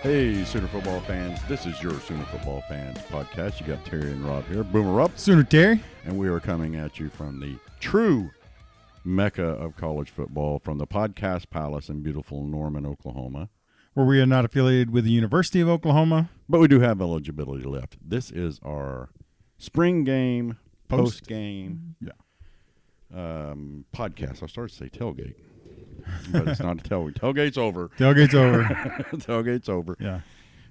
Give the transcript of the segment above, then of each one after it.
Hey, Sooner football fans. This is your Sooner football fans podcast. You got Terry and Rob here. Boomer up. Sooner Terry. And we are coming at you from the true mecca of college football, from the Podcast Palace in beautiful Norman, Oklahoma. Where we are not affiliated with the University of Oklahoma. But we do have eligibility left. This is our spring game, post game podcast. I started to say tailgate, but it's not a tailgate. Tailgate's over. Tailgate's over. Tailgate's over. Yeah.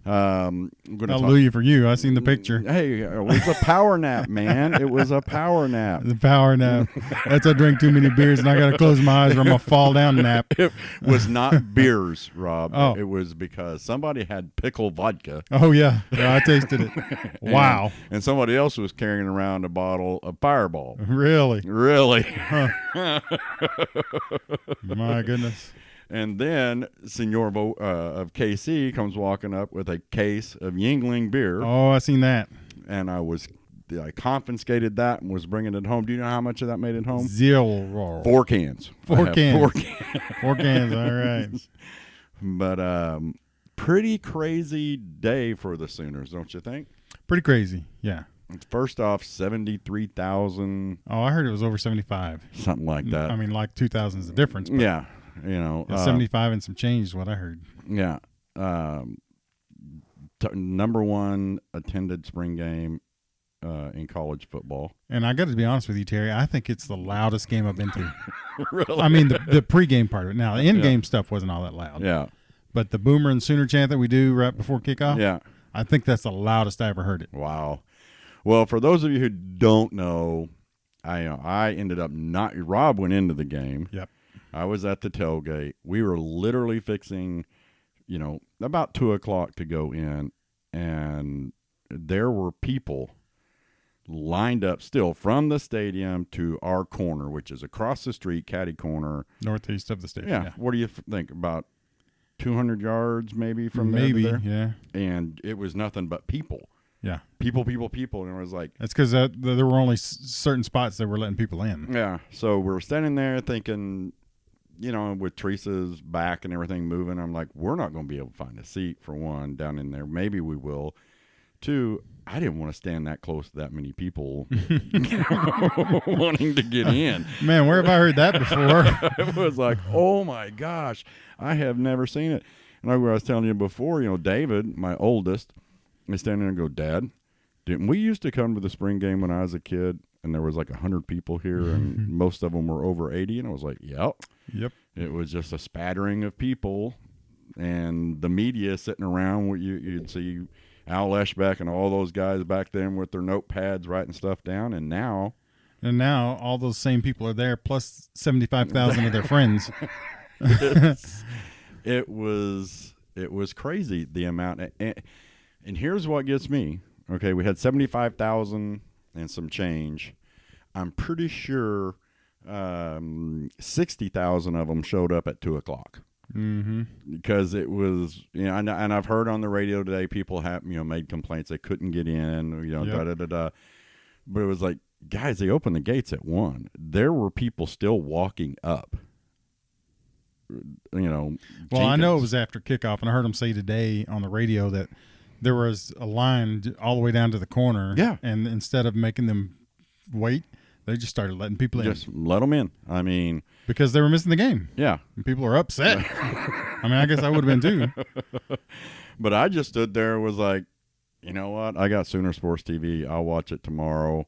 Hallelujah for you. I seen the picture. Hey, it was a power nap, man. It was a power nap. The power nap. That's I drink too many beers and I got to close my eyes or I'm going to fall down nap. It was not beers, Rob. Oh. It was because somebody had Pickle Vodka. Oh, yeah. I tasted it. Wow. And somebody else was carrying around a bottle of Fireball. Really? Really. Huh. My goodness. And then Senor of KC comes walking up with a case of Yingling beer. Oh, I seen that. And I confiscated that and was bringing it home. Do you know how much of that made it home? 0. 4 cans. 4 cans. 4 cans. 4 cans. All right. But pretty crazy day for the Sooners, don't you think? Pretty crazy. Yeah. First off, 73,000. Oh, I heard it was over 75. Something like that. I mean, like 2,000 is the difference. But Yeah. You know, 75 and some change is what I heard. Yeah. Number one attended spring game in college football. And I got to be honest with you, Terry, I think it's the loudest game I've been to. Really? I mean, the pregame part of it. Now, the in-game stuff wasn't all that loud. Yeah. But the Boomer and Sooner chant that we do right before kickoff, Yeah. I think that's the loudest I ever heard it. Wow. Well, for those of you who don't know, I ended up not. Rob went into the game. Yep. I was at the tailgate. We were literally fixing, about 2:00 to go in, and there were people lined up still from the stadium to our corner, which is across the street, caddy corner. Northeast of the stadium. Yeah. What do you think? About 200 yards maybe from there Maybe, to there? yeah. And it was nothing but people. Yeah. People. And it was like. That's because there were only certain spots that were letting people in. Yeah. So we were standing there thinking, with Teresa's back and everything moving, I'm like, we're not going to be able to find a seat, for one, down in there. Maybe we will. 2, I didn't want to stand that close to that many people wanting to get in. Man, where have I heard that before? It was like, oh, my gosh, I have never seen it. And like I was telling you before, David, my oldest, is standing there and go, Dad, didn't we used to come to the spring game when I was a kid, and there was like 100 people here, and most of them were over 80? And I was like, yep. It was just a spattering of people, and the media sitting around where you'd see Al Eschbeck and all those guys back then with their notepads writing stuff down, and now all those same people are there, plus 75,000 of their friends. It was crazy, the amount. And here's what gets me. Okay, we had 75,000 and some change. I'm pretty sure 60,000 of them showed up at 2:00. Mm-hmm. Because it was, and I've heard on the radio today people have, made complaints they couldn't get in, da-da-da-da. But it was like, guys, they opened the gates at 1. There were people still walking up. Well, I know it was after kickoff, and I heard them say today on the radio that there was a line all the way down to the corner. Yeah. And instead of making them wait, they just started letting people in. Just let them in. I mean, because they were missing the game. Yeah. And people are upset. I mean, I guess I would have been too. But I just stood there and was like, you know what? I got Sooner Sports TV. I'll watch it tomorrow.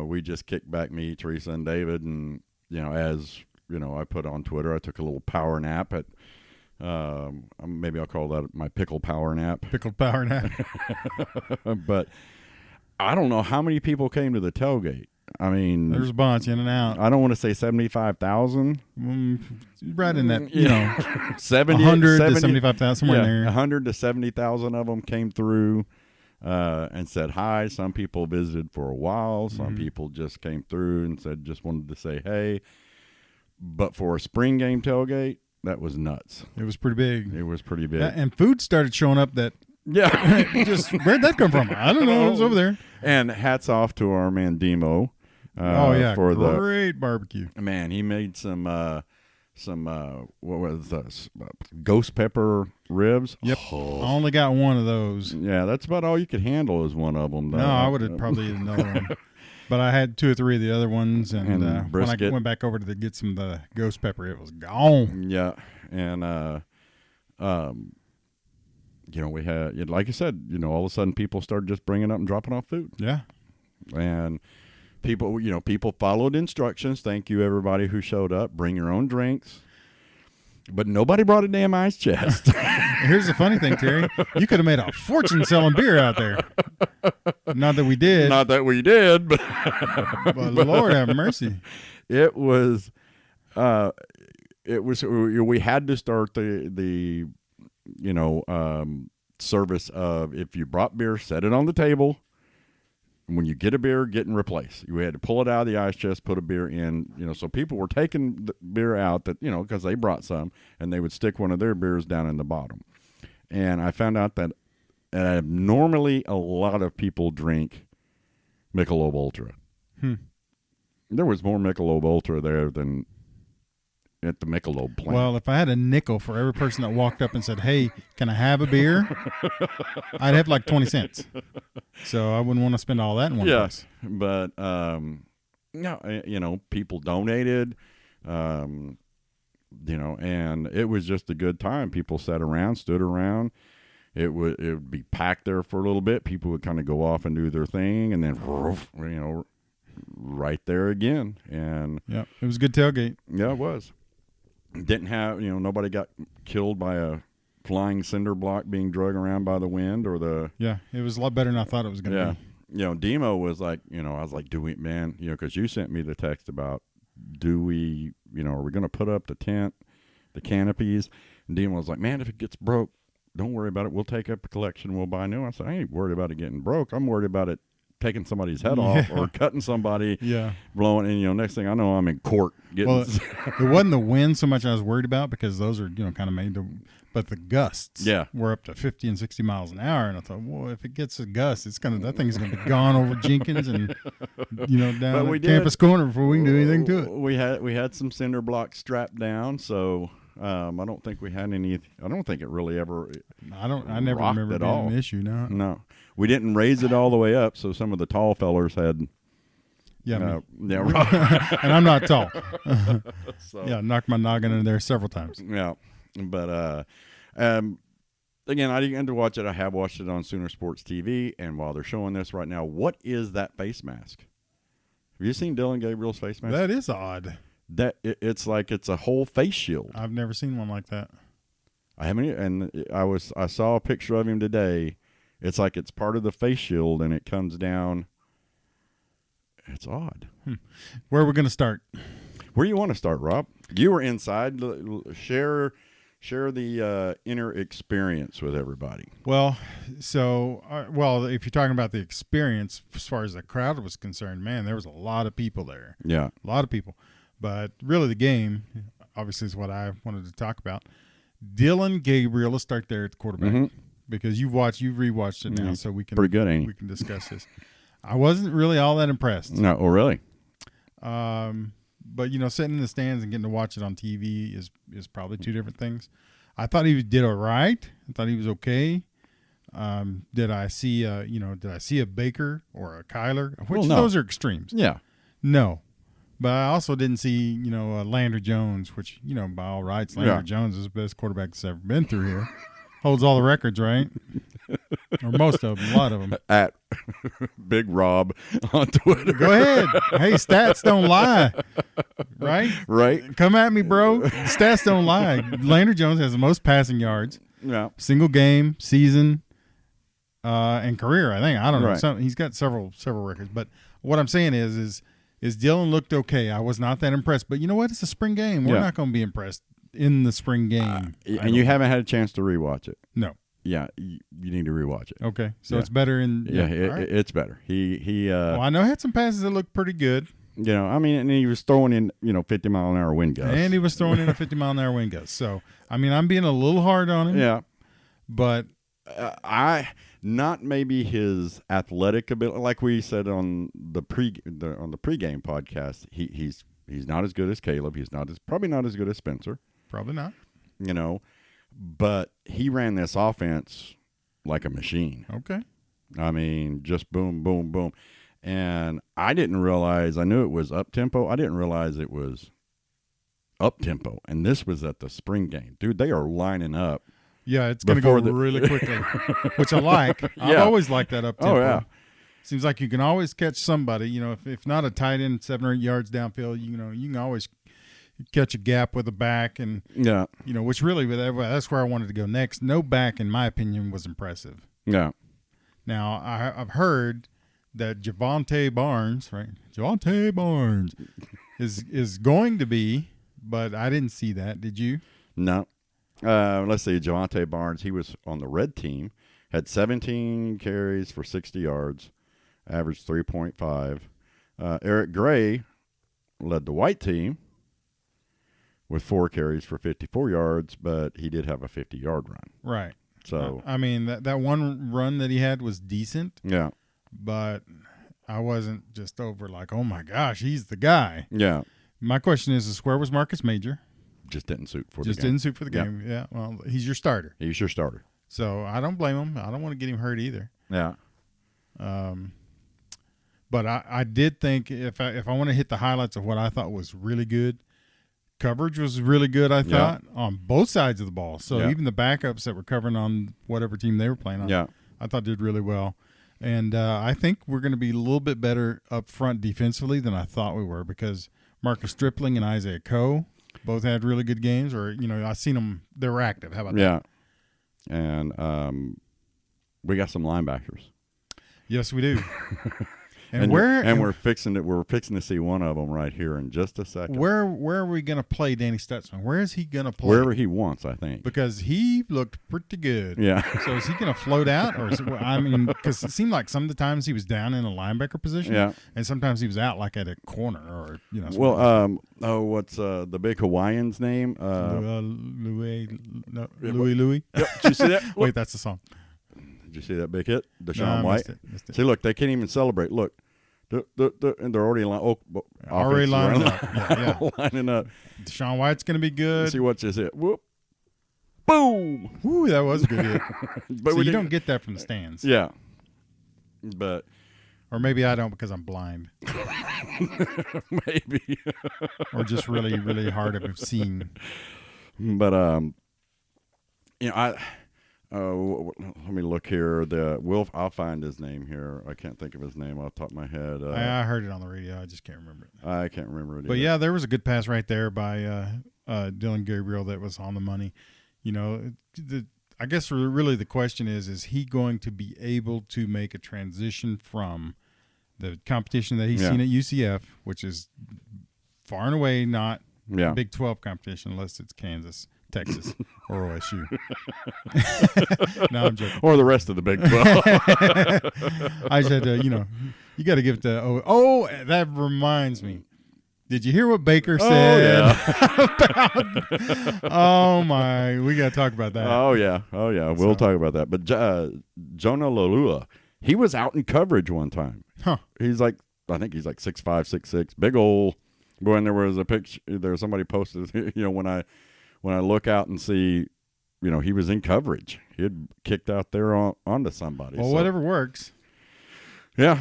We just kicked back, me, Teresa, and David. And, as, I put on Twitter, I took a little power nap at, maybe I'll call that my pickle power nap. Pickled power nap. But I don't know how many people came to the tailgate. I mean, there's a bunch in and out. I don't want to say 75,000. Right in that, 100 to 75,000, somewhere in there. 100 to 70,000 of them came through and said hi. Some people visited for a while. Some people just came through and just wanted to say hey. But for a spring game tailgate, that was nuts. It was pretty big. It was pretty big. And food started showing up that. Yeah. Just, where'd that come from? I don't know. It was over there. And hats off to our man Demo. For great barbecue. Man, he made some what was this? Ghost pepper ribs. Yep. Oh. I only got one of those. Yeah, that's about all you could handle is one of them. No, I would have probably eaten another one. But I had 2 or 3 of the other ones, and when I went back over to get some of the ghost pepper, it was gone. Yeah, and we had, like you said, all of a sudden people started just bringing up and dropping off food. Yeah, and people followed instructions. Thank you, everybody who showed up. Bring your own drinks. But nobody brought a damn ice chest. Here's the funny thing, Terry. You could have made a fortune selling beer out there. Not that we did. But Lord have mercy. It was we had to start the service of, if you brought beer, set it on the table. When you get a beer, getting replaced. You had to pull it out of the ice chest, put a beer in, so people were taking the beer out that, because they brought some, and they would stick one of their beers down in the bottom. And I found out that normally a lot of people drink Michelob Ultra. There was more Michelob Ultra there than at the Michelob plant. Well, if I had a nickel for every person that walked up and said, "Hey, can I have a beer?" I'd have like 20 cents. So I wouldn't want to spend all that in one place. But people donated, and it was just a good time. People sat around, stood around. It would be packed there for a little bit. People would kind of go off and do their thing, and then right there again. And yeah, it was a good tailgate. Yeah, it was. Didn't have, nobody got killed by a flying cinder block being dragged around by the wind or the. Yeah, it was a lot better than I thought it was going to be. Demo was like, I was like, do we, man, because you sent me the text about, do we, are we going to put up the tent, the canopies? And Demo was like, man, if it gets broke, don't worry about it. We'll take up the collection. We'll buy new. I said, I ain't worried about it getting broke. I'm worried about it taking somebody's head off or cutting somebody, blowing, and next thing I know, I'm in court getting. Well, it wasn't the wind so much I was worried about, because those are kind of made to, but the gusts were up to 50 and 60 miles an hour, and I thought, well, if it gets a gust, that thing's gonna be gone over Jenkins and down at Campus Corner before we can do anything to it. We had some cinder blocks strapped down, so I don't think we had any. I don't think it really ever. I never remember it being an issue. No. We didn't raise it all the way up, so some of the tall fellers had. Yeah, right. And I'm not tall. So, knocked my noggin in there several times. Yeah, but again, I didn't get to watch it. I have watched it on Sooner Sports TV, and while they're showing this right now, what is that face mask? Have you seen Dylan Gabriel's face mask? That is odd. It's like it's a whole face shield. I've never seen one like that. I haven't, and I saw a picture of him today. It's like it's part of the face shield, and it comes down. It's odd. Where are we going to start? Where you want to start, Rob? You were inside. Share the inner experience with everybody. Well, if you're talking about the experience, as far as the crowd was concerned, man, there was a lot of people there. Yeah. A lot of people. But really the game, obviously, is what I wanted to talk about. Dylan Gabriel, let's start there at the quarterback, because you've rewatched it now, so we can pretty good, ain't we can discuss this. I wasn't really all that impressed. No, oh really? But sitting in the stands and getting to watch it on TV is probably two different things. I thought he did all right. I thought he was okay. Did I see a Baker or a Kyler? Which those are extremes. Yeah. No. But I also didn't see, Landry Jones, which, by all rights, Landry Jones is the best quarterback that's ever been through here. Holds all the records, right? Or most of them, a lot of them. At Big Rob on Twitter. Go ahead. Hey, stats don't lie. Right? Right. Come at me, bro. Stats don't lie. Landry Jones has the most passing yards. Yeah. Single game, season, and career, I think. I don't know. Right. He's got several records. But what I'm saying is Dylan looked okay. I was not that impressed. But you know what? It's a spring game. We're not going to be impressed in the spring game. And you haven't had a chance to rewatch it. No. Yeah, you need to rewatch it. Okay, so it's better in. Yeah, it's better. He. Well, I know he had some passes that looked pretty good. And he was throwing in 50-mile-an-hour wind gusts. And he was throwing in a 50-mile-an-hour wind gust. So I'm being a little hard on him. Yeah, but not maybe his athletic ability, like we said on the pregame podcast. He's not as good as Caleb. He's probably not as good as Spencer. Probably not. You know, but he ran this offense like a machine. Okay. I mean, just boom, boom, boom. And I didn't realize, I knew it was up-tempo. I didn't realize it was up-tempo. And this was at the spring game. Dude, they are lining up. Yeah, it's going to go really quickly, which I like. Yeah. I've always liked that up-tempo. Oh, yeah. Seems like you can always catch somebody. You know, if not a tight end 7 or 8 yards downfield, you know, you can always catch a gap with a back. And, yeah, you know, which really, that's where I wanted to go next. No back, in my opinion, was impressive. Yeah. Now, I've heard that Javonte Barnes is going to be, but I didn't see that. Did you? No. Let's see. Javonte Barnes, he was on the red team, had 17 carries for 60 yards, averaged 3.5. Eric Gray led the white team with 4 carries for 54 yards, but he did have a 50-yard run. Right. So I mean, that one run that he had was decent. Yeah. But I wasn't just over like, oh, my gosh, he's the guy. Yeah. My question is where was Marcus Major? Just didn't suit for the game. Just didn't suit for the game. Yeah. Well, he's your starter. He's your starter. So I don't blame him. I don't want to get him hurt either. Yeah. But I did think if I want to hit the highlights of what I thought was really good, coverage was really good, I thought, on both sides of the ball. So even the backups that were covering on whatever team they were playing on, I thought did really well. And I think we're going to be a little bit better up front defensively than I thought we were because Marcus Stripling and Isaiah Coe both had really good games. Or, you know, I seen them. They were active. How about that? Yeah. And we got some linebackers. Yes, we do. And we're fixing to see one of them right here in just a second. Where are we going to play Danny Stutzman? Where is he going to play? Wherever he wants, I think. Because he looked pretty good. Yeah. So is he going to float out, or I mean, because it seemed like some of the times he was down in a linebacker position, and sometimes he was out like at a corner, or you know. Well, what's the big Hawaiian's name? Louis. Yep. Did you see that? Wait, that's the song. Did you see that big hit? Deshaun White. Missed it. See, look, they can't even celebrate. Look. And they're already lining up. Yeah. Lining up. Deshaun White's going to be good. Let's see what just hit. Whoop. Boom. Woo, that was a good hit. But you don't get that from the stands. Yeah. But. Or maybe I don't because I'm blind. Maybe. Or just really, really hard of seeing. But, you know, let me look here. I'll find his name here. I can't think of his name off the top of my head. I heard it on the radio. I just can't remember it. I can't remember it. But yeah, there was a good pass right there by Dylan Gabriel that was on the money. You know, I guess really the question is he going to be able to make a transition from the competition that he's seen at UCF, which is far and away not Big 12 competition unless it's Kansas, Texas, or OSU. No, I'm joking. Or the rest of the Big 12. I said, you got to give it to that reminds me. Did you hear what Baker said? Oh, my. We got to talk about that. Oh, yeah. We'll talk about that. But Jonah Lalua, he was out in coverage one time. Huh. I think he's like 6'5", 6'6", big old. When there was a picture, somebody posted, when I look out and see, he was in coverage. He had kicked out there onto somebody. Well, whatever works. Yeah.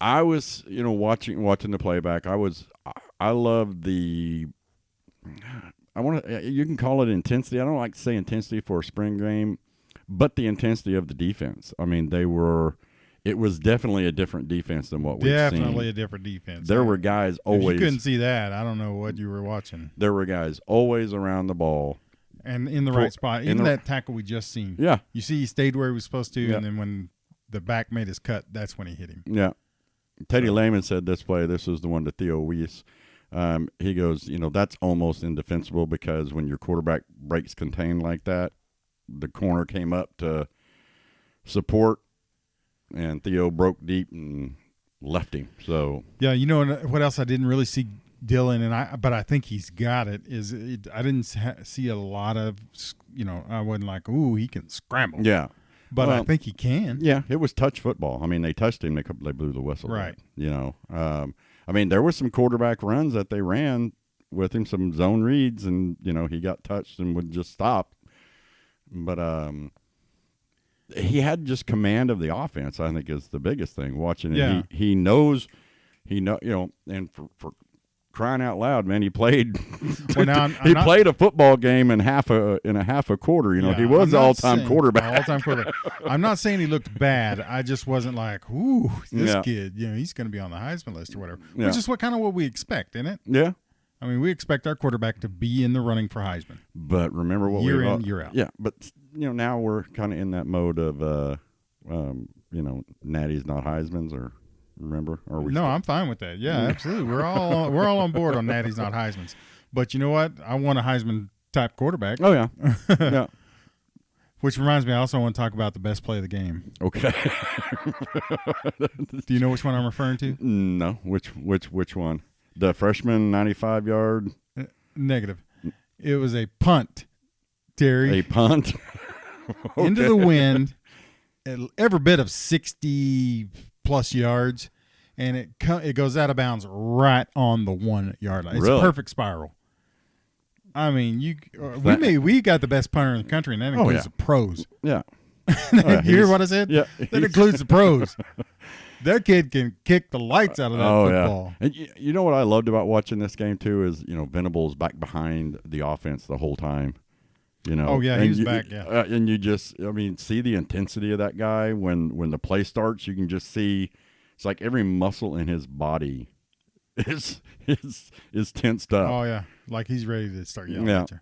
I was, watching the playback. I love you can call it intensity. I don't like to say intensity for a spring game, but the intensity of the defense. I mean, it was definitely a different defense than what we've seen. Definitely a different defense. There were guys always. If you couldn't see that, I don't know what you were watching. There were guys always around the ball. And in the right spot. Even that tackle we just seen. Yeah. You see he stayed where he was supposed to, and then when the back made his cut, that's when he hit him. Yeah. Teddy Lehman said this play, this was the one to Theo Weiss. He goes, that's almost indefensible because when your quarterback breaks contained like that, the corner came up to support, and Theo broke deep and left him. So yeah, what else I didn't really see Dylan, but I think he's got it. I didn't see a lot of, I wasn't like, ooh, he can scramble. Yeah, But I think he can. Yeah, it was touch football. I mean, they touched him, they blew the whistle. Right. You know, I mean, there was some quarterback runs that they ran with him, some zone reads, and, you know, he got touched and would just stop. But he had just command of the offense, I think, is the biggest thing. Watching it, Yeah. he knows, you know, and for crying out loud, man, he played. Well, played a football game in half a quarter. You know, he was all-time quarterback. All-time quarterback. I'm not saying he looked bad. I just wasn't like, ooh, this kid, you know, he's going to be on the Heisman list or whatever. Yeah. Which is what we expect, isn't it? Yeah. I mean, we expect our quarterback to be in the running for Heisman. But remember what year in, year out. Yeah, but you know, now we're kind of in that mode of, you know, Natty's not Heisman's, or remember? Or we? No, I'm fine with that. Yeah, absolutely. We're all on board on Natty's not Heisman's. But you know what? I want a Heisman type quarterback. Oh yeah, yeah. Which reminds me, I also want to talk about the best play of the game. Okay. Do you know which one I'm referring to? No. Which one? The freshman 95-yard? Negative. It was a punt, Terry. A punt? Okay. Into the wind, every bit of 60-plus yards, and it goes out of bounds right on the 1 yard line. It's really? A perfect spiral. I mean, we got the best punter in the country, and that includes the pros. Yeah. You hear what I said? Yeah. That includes the pros. That kid can kick the lights out of that football. Yeah. And you know what I loved about watching this game too is, you know, Venables back behind the offense the whole time. You know. Oh yeah, he was back. Yeah. And you just, I mean, see the intensity of that guy when the play starts. You can just see it's like every muscle in his body is tensed up. Oh yeah, like he's ready to start yelling Yeah. at you.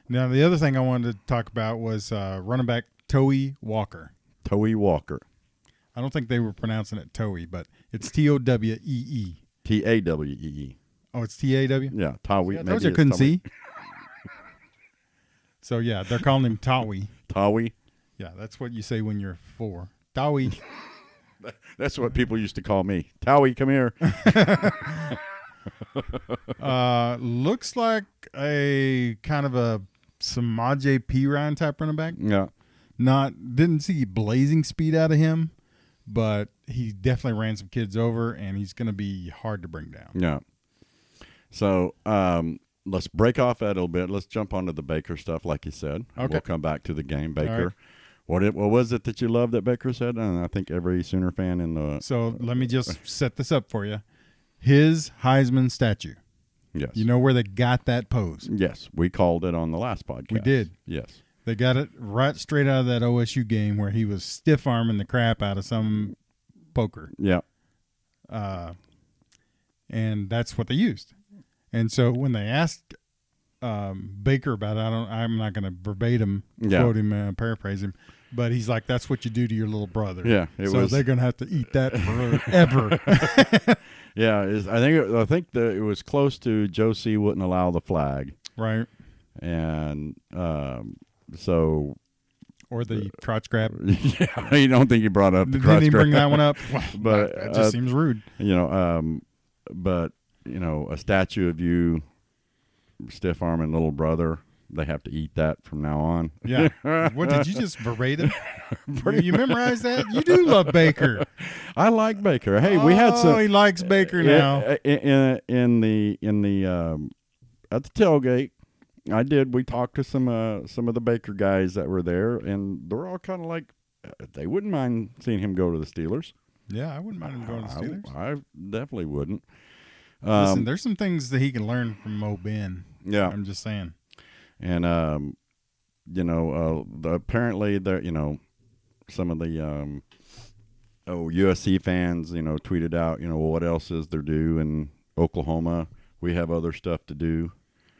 Now the other thing I wanted to talk about was running back Towee Walker. Towee Walker. I don't think they were pronouncing it Towee, but it's Towee. Tawee. Oh, it's TAW? Yeah, Tawee. Yeah, those I couldn't see. So, yeah, they're calling him Towee. Tawee? Yeah, that's what you say when you're 4. Towee. That's what people used to call me. Towee, come here. Looks like a kind of a Samaje Perine type running back. Yeah. Didn't see blazing speed out of him, but he definitely ran some kids over, and he's going to be hard to bring down. Yeah. So let's break off that a little bit. Let's jump onto the Baker stuff, like you said. Okay. We'll come back to the game. Baker. All right. What was it that you loved that Baker said? And I think every Sooner fan in the... So let me just set this up for you. His Heisman statue. Yes. You know where they got that pose? Yes. We called it on the last podcast. We did. Yes. They got it right straight out of that OSU game where he was stiff-arming the crap out of some poker. Yeah. And that's what they used. And so when they asked Baker about it, I'm not going to verbatim quote him, paraphrase him, but he's like, "That's what you do to your little brother." Yeah. So they're going to have to eat that forever. Yeah. I think that it was close to Joe C. wouldn't allow the flag. Right. And so. Or the crotch grab. Yeah, I don't think he brought up the crotch grab. Didn't he bring that one up? Well, but that just seems rude. You know, but you know, a statue of you, stiff arming little brother, they have to eat that from now on. Yeah. What did you just verbatim? You memorize that? You do love Baker. I like Baker. Hey, we had some. Oh, he likes Baker now. In the at the tailgate. We talked to some of the Baker guys that were there, and they're all kind of like, they wouldn't mind seeing him go to the Steelers. Yeah, I wouldn't mind him going to the Steelers. I definitely wouldn't. Listen, there's some things that he can learn from Mo Ben. Yeah. I'm just saying. And, you know, apparently, you know, some of the USC fans, you know, tweeted out, you know, well, what else is there due in Oklahoma? We have other stuff to do.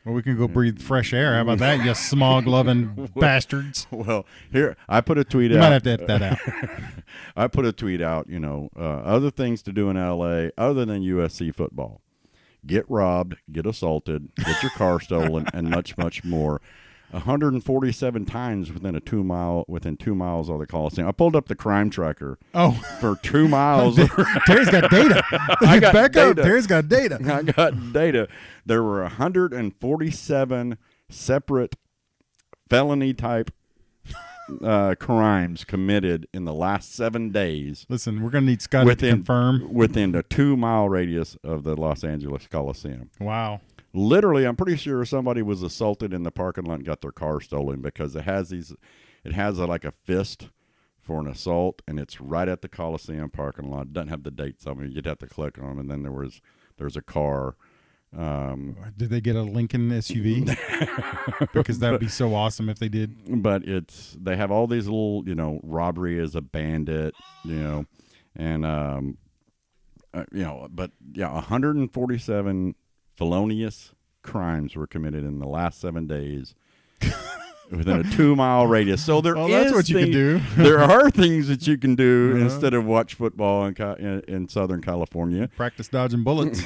Well, we can go breathe fresh air. How about that, you smog-loving bastards? Well, here, I put a tweet out. You might have to edit that out. I put a tweet out, you know, other things to do in L.A. other than USC football. Get robbed, get assaulted, get your car stolen, and much, much more. 147 times within 2 miles of the Coliseum. I pulled up the crime tracker. Oh, for 2 miles. Terry's got data. I got back data. up. Terry's got data. I got data. There were 147 separate felony type crimes committed in the last 7 days. Listen, we're going to need Scotty to confirm. Within the 2-mile radius of the Los Angeles Coliseum. Wow. Literally, I'm pretty sure somebody was assaulted in the parking lot and got their car stolen because it has like a fist for an assault, and it's right at the Coliseum parking lot. It doesn't have the dates on it. You'd have to click on them, and then there's a car. Did they get a Lincoln SUV? Because that would be so awesome if they did. But they have all these little, robbery as a bandit, and but yeah, 147 felonious crimes were committed in the last 7 days. Within a 2-mile radius. So that's what you can do. There are things that you can do instead of watch football in Southern California. Practice dodging bullets.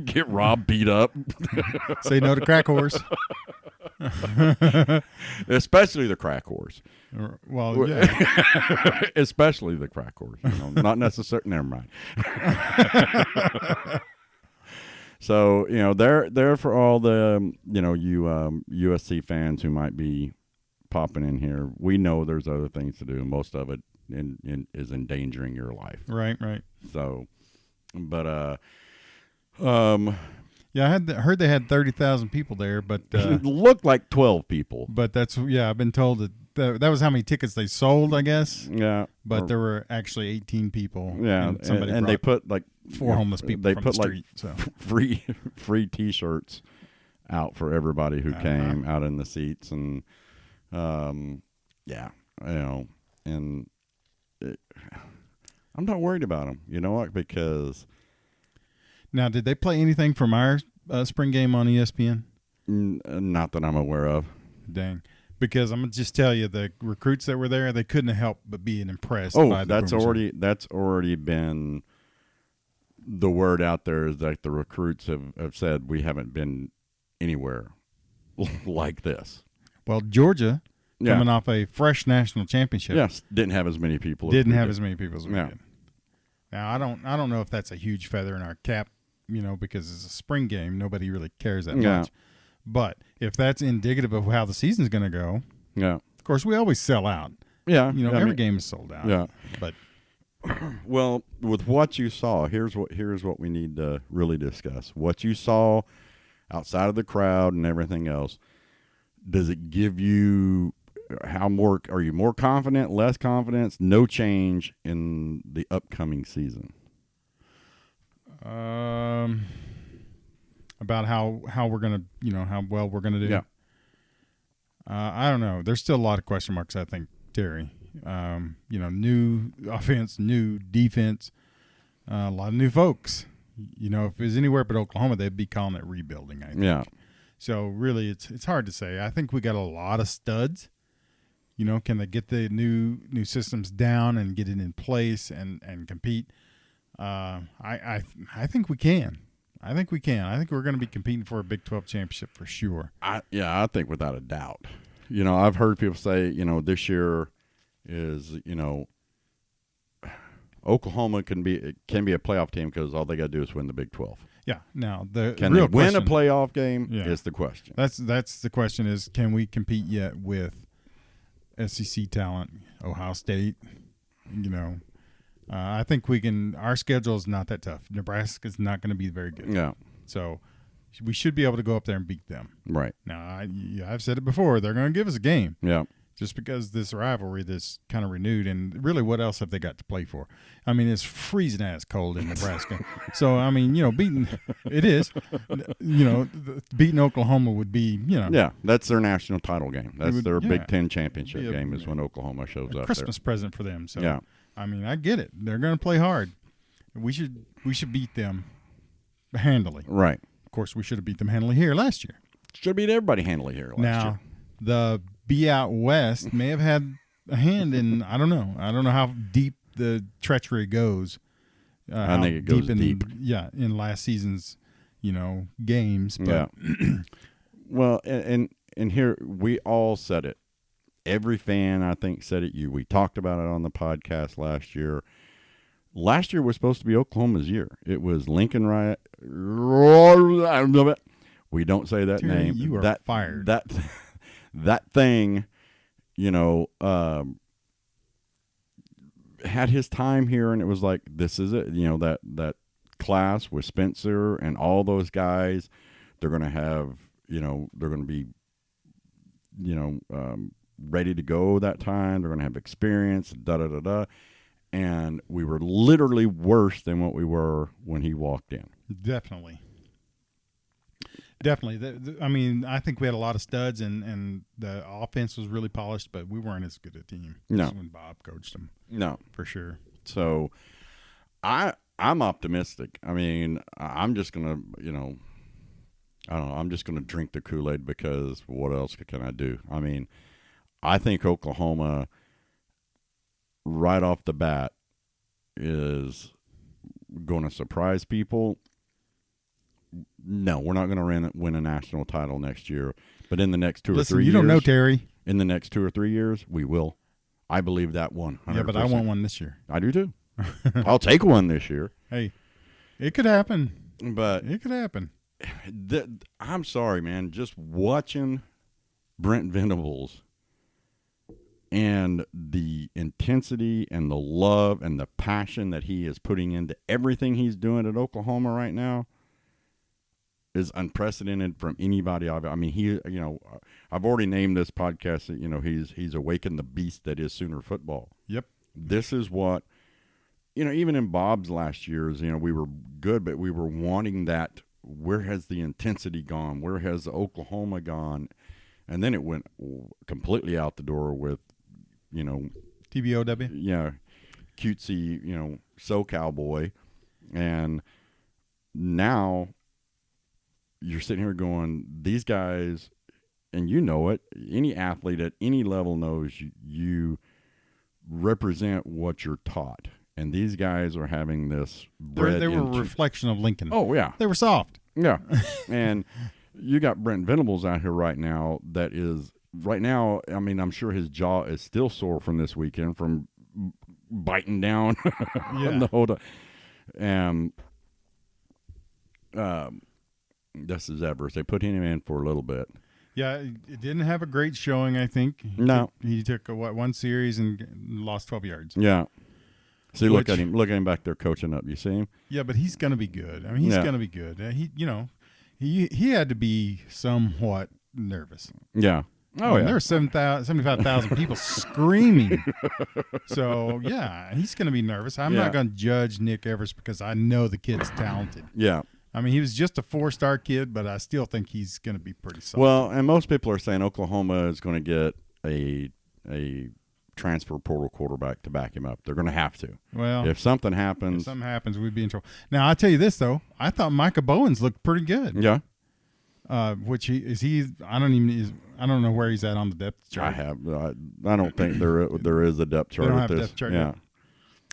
Get robbed, beat up. Say no to crack horse. Especially the crack horse. Well, yeah. Especially the crack horse. Not necessarily. Never mind. So, they're for all the, you USC fans who might be popping in here. We know there's other things to do. Most of it is endangering your life. Right. So, but, yeah, I heard they had 30,000 people there, but it looked like 12 people. But I've been told that was how many tickets they sold, I guess. Yeah. But there were actually 18 people. Yeah, and they put like 4 homeless people. They from put the street, so. free T-shirts out for everybody who came out in the seats, and I'm not worried about them. You know what? Because now, did they play anything from our spring game on ESPN? Not that I'm aware of. Dang. Because I'm gonna just tell you, the recruits that were there, they couldn't help but being impressed. Oh, by the that's already been the word out there, is that the recruits have said we haven't been anywhere like this. Well, Georgia, coming off a fresh national championship, yes, didn't have as many people. As we did. Now, I don't know if that's a huge feather in our cap, because it's a spring game. Nobody really cares that much. But if that's indicative of how the season's going to go, of course, we always sell out. Yeah. Every game is sold out. Yeah. But well, with what you saw, here's what we need to really discuss. What you saw outside of the crowd and everything else, does it give you are you more confident, less confidence, no change in the upcoming season? About how we're gonna, how well we're gonna do. Yeah. I don't know. There's still a lot of question marks, I think, Terry. New offense, new defense, a lot of new folks. If it was anywhere but Oklahoma, they'd be calling it rebuilding, I think. Yeah. So really, it's hard to say. I think we got a lot of studs. Can they get the new systems down and get it in place and compete? I think we can. I think we can. I think we're going to be competing for a Big 12 championship for sure. I think without a doubt. I've heard people say, this year is, Oklahoma can be a playoff team because all they got to do is win the Big 12. Yeah. Now can they win a playoff game? Yeah. Is the question. That's the question: is can we compete yet with SEC talent, Ohio State? I think we can. Our schedule is not that tough. Nebraska's not going to be very good. Yeah. So we should be able to go up there and beat them. Right. Now, I've said it before. They're going to give us a game. Yeah. Just because this rivalry that's kind of renewed, and really, what else have they got to play for? I mean, it's freezing ass cold in Nebraska. So, I mean, beating it is. Beating Oklahoma would be, Yeah, that's their national title game. That's their Big Ten championship game is when Oklahoma shows up. Christmas present for them. So, yeah. I mean, I get it. They're going to play hard. We should beat them handily. Right. Of course, we should have beat them handily here last year. Should have beat everybody handily here last year. Now, the Be Out West may have had a hand in, I don't know. I don't know how deep the treachery goes. I think it goes deep. Yeah, in last season's, games. But yeah. Well, and here we all said it. Every fan, I think, said it. We talked about it on the podcast last year. Last year was supposed to be Oklahoma's year. It was Lincoln Riot. We don't say that Terry, name. You are fired. That thing had his time here, and it was like, this is it. That class with Spencer and all those guys, they're going to have, they're going to be, ready to go that time. They're going to have experience, da-da-da-da. And we were literally worse than what we were when he walked in. Definitely. I mean, I think we had a lot of studs, and the offense was really polished, but we weren't as good a team as when Bob coached them. No. For sure. So I'm optimistic. I mean, I'm just going to, I don't know. I'm just going to drink the Kool-Aid, because what else can I do? I mean, I think Oklahoma, right off the bat, is going to surprise people. No, we're not going to win a national title next year. But in the next 2 or 3 years. You don't know, Terry. In the next 2 or 3 years, we will. I believe that 100%. Yeah, but I want one this year. I do too. I'll take one this year. Hey, it could happen. But it could happen. I'm sorry, man. Just watching Brent Venables and the intensity and the love and the passion that he is putting into everything he's doing at Oklahoma right now is unprecedented from anybody. I mean, I've already named this podcast that, he's awakened the beast that is Sooner football. Yep. This is what, even in Bob's last years, we were good, but we were wanting that. Where has the intensity gone? Where has Oklahoma gone? And then it went completely out the door with, TBOW. Yeah, cutesy, SoCal boy. And now you're sitting here going, these guys, and it, any athlete at any level knows you represent what you're taught. And these guys are having this bread. They were a reflection of Lincoln. Oh, yeah. They were soft. Yeah. And you got Brent Venables out here right now that is, I mean, I'm sure his jaw is still sore from this weekend from biting down on the whole time. This is Everest. They put him in for a little bit. Yeah, it didn't have a great showing, I think. He took one series and lost 12 yards. Yeah. See, look at him back there coaching up. You see him? Yeah, but he's going to be good. I mean, he's going to be good. He had to be somewhat nervous. Yeah. Oh, yeah. There were 75,000 people screaming. So, yeah, he's going to be nervous. I'm not going to judge Nick Everest because I know the kid's talented. Yeah. I mean, he was just a 4-star kid, but I still think he's going to be pretty solid. Well, and most people are saying Oklahoma is going to get a transfer portal quarterback to back him up. They're going to have to. Well, if something happens, we'd be in trouble. Now, I'll tell you this, though. I thought Micah Bowens looked pretty good. Yeah. I don't know where he's at on the depth chart. I don't think there is a depth chart. They don't have a depth chart yet.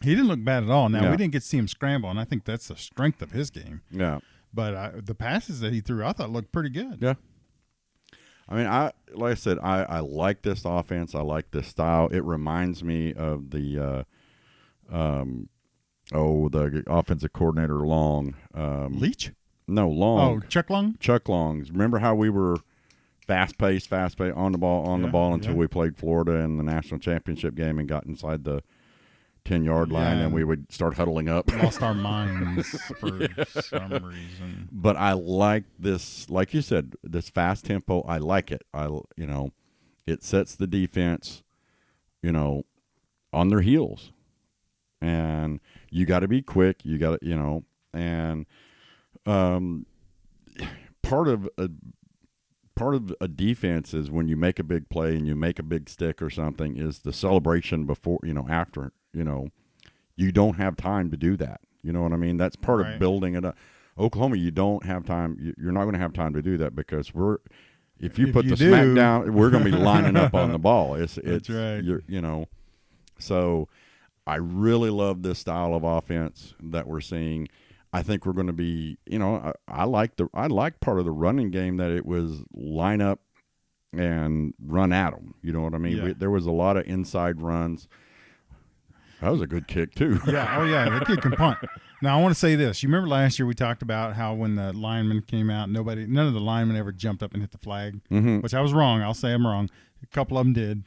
He didn't look bad at all. Now, we didn't get to see him scramble, and I think that's the strength of his game. Yeah. But the passes that he threw, I thought looked pretty good. Yeah. I mean, like I said, I like this offense. I like this style. It reminds me of the offensive coordinator Long. Leach? No, Long. Oh, Chuck Long? Chuck Long's. Remember how we were fast-paced, on the ball until we played Florida in the national championship game and got inside the 10-yard line, and we would start huddling up. Lost our minds for some reason. But I like this, like you said, this fast tempo. I like it. It sets the defense, on their heels, and you got to be quick. You got to, and part of a defense is when you make a big play and you make a big stick or something is the celebration before, after. You don't have time to do that. You know what I mean? That's part of building it up. Oklahoma, you don't have time. You're not going to have time to do that because if you put the smack down, we're going to be lining up on the ball. That's right. So I really love this style of offense that we're seeing. I think we're going to be, I like part of the running game that it was line up and run at them. You know what I mean? Yeah. There was a lot of inside runs. That was a good kick, too. Yeah. Oh, yeah. That kid can punt. Now, I want to say this. You remember last year we talked about how when the linemen came out, none of the linemen ever jumped up and hit the flag, which I was wrong. I'll say I'm wrong. A couple of them did.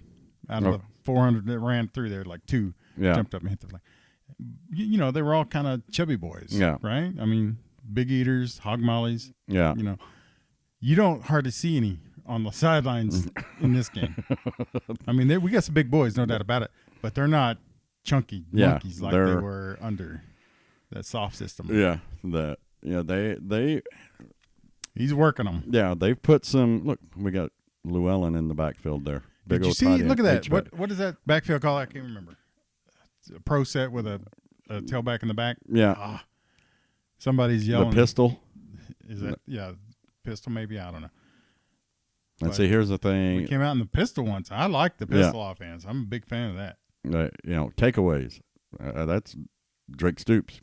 Out of the 400 that ran through there, like 2 jumped up and hit the flag. You know, they were all kind of chubby boys, right? I mean, big eaters, hog mollies. Yeah. You know, you don't hardly see any on the sidelines in this game. I mean, we got some big boys, no doubt about it, but they're not chunky monkeys like they were under that soft system. Yeah. They he's working them. Yeah, they've put some. Look, we got Llewellyn in the backfield there. Big Did you see? Look at that. What is that backfield call? I can't remember. It's a pro set with a tailback in the back. Yeah. Somebody's yelling. The pistol. Is that pistol? Maybe, I don't know. Let's see. Here's the thing. We came out in the pistol once. I like the pistol offense. I'm a big fan of that. Takeaways. That's Drake Stoops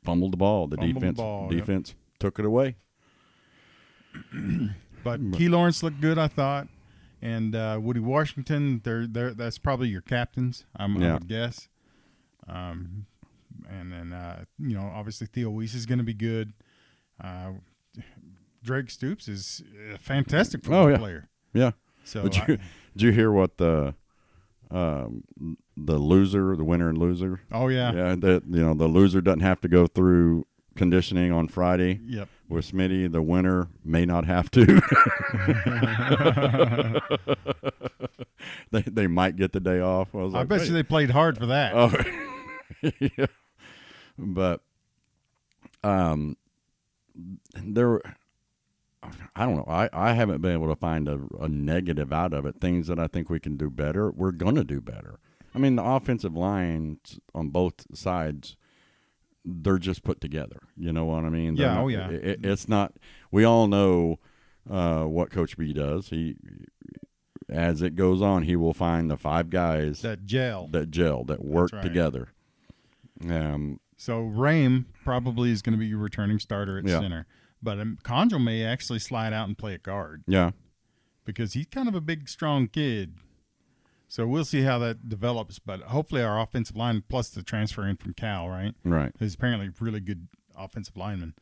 fumbled the ball. The defense took it away. But Key Lawrence looked good, I thought, and Woody Washington. That's probably your captains. I would guess. And then obviously Theo Weiss is going to be good. Drake Stoops is a fantastic football player. Yeah. So did you hear what the winner and loser? Oh yeah. Yeah. The loser doesn't have to go through conditioning on Friday. Yep. With Smitty, the winner may not have to. they might get the day off. I bet you they played hard for that. Oh, yeah. But there. I don't know. I haven't been able to find a negative out of it. Things that I think we can do better. We're going to do better. I mean, the offensive lines on both sides, they're just put together. You know what I mean? Yeah. It's not. We all know what Coach B does. As it goes on, he will find the 5 guys that gel, that work together. So Rame probably is going to be your returning starter at center. But Conjo may actually slide out and play at guard. Yeah. Because he's kind of a big, strong kid. So we'll see how that develops. But hopefully our offensive line, plus the transfer in from Cal, right? Right. Who's apparently a really good offensive lineman.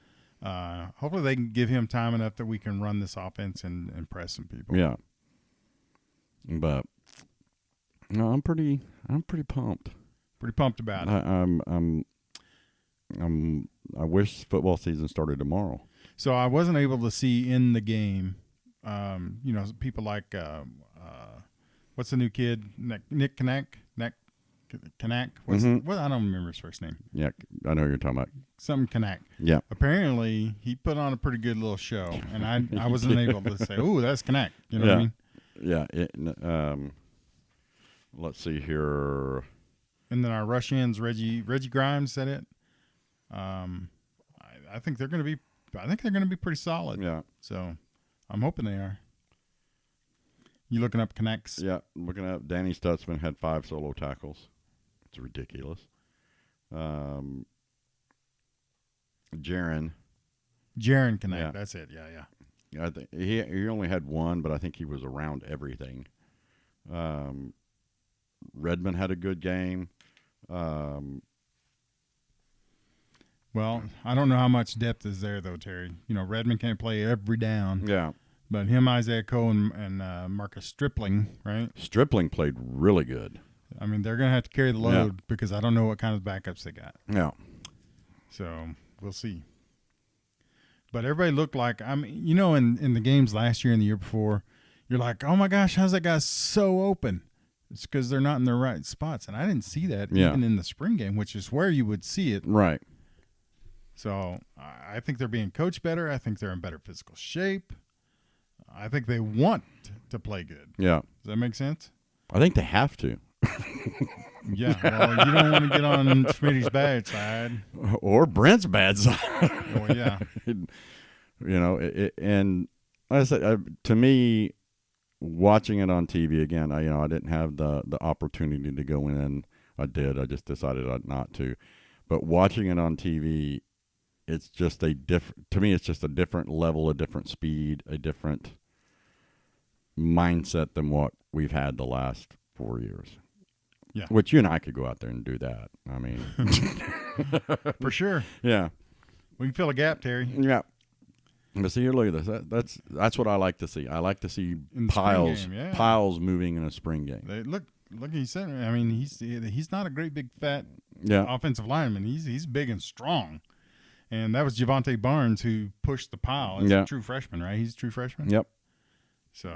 Hopefully they can give him time enough that we can run this offense and impress some people. Yeah. But no, I'm pretty pumped. Pretty pumped about it. I wish football season started tomorrow. So I wasn't able to see in the game, people like what's the new kid, Nick Kanak? Kanak? What? I don't remember his first name. Yeah, I know who you're talking about. Some Kanak. Yeah. Apparently, he put on a pretty good little show, and I wasn't able to say, "Ooh, that's Kanak." You know what I mean? Yeah. Let's see here. And then our rush ends, Reggie Grimes. Is that it? I think they're going to be. I think they're going to be pretty solid. Yeah. So, I'm hoping they are. You looking up Connects? Yeah, looking up. Danny Stutzman had 5 solo tackles. It's ridiculous. Jaron Connect. Yeah. That's it. Yeah. I think he only had 1, but I think he was around everything. Redmond had a good game. Well, I don't know how much depth is there, though, Terry. Redmond can't play every down. Yeah. But him, Isaiah Coe, and Marcus Stripling, right? Stripling played really good. I mean, they're going to have to carry the load because I don't know what kind of backups they got. Yeah. So, we'll see. But everybody looked like, in the games last year and the year before, you're like, oh, my gosh, how's that guy so open? It's because they're not in the right spots. And I didn't see that even in the spring game, which is where you would see it. Right. So I think they're being coached better. I think they're in better physical shape. I think they want to play good. Yeah. Does that make sense? I think they have to. Yeah. Well, you don't want to get on Schmitty's bad side. Or Brent's bad side. Oh, yeah. And like I said, to me, watching it on TV again, I didn't have the opportunity to go in. I did. I just decided not to. But watching it on TV, it's just to me, it's just a different level, a different speed, a different mindset than what we've had the last 4 years. Yeah. Which you and I could go out there and do that. I mean. For sure. Yeah. We can fill a gap, Terry. Yeah. But see here, look at this. That's what I like to see. I like to see piles moving in a spring game. Look. He said. I mean, he's not a great big fat offensive lineman. He's big and strong. And that was Javante Barnes who pushed the pile. He's a true freshman, right? He's a true freshman. Yep. So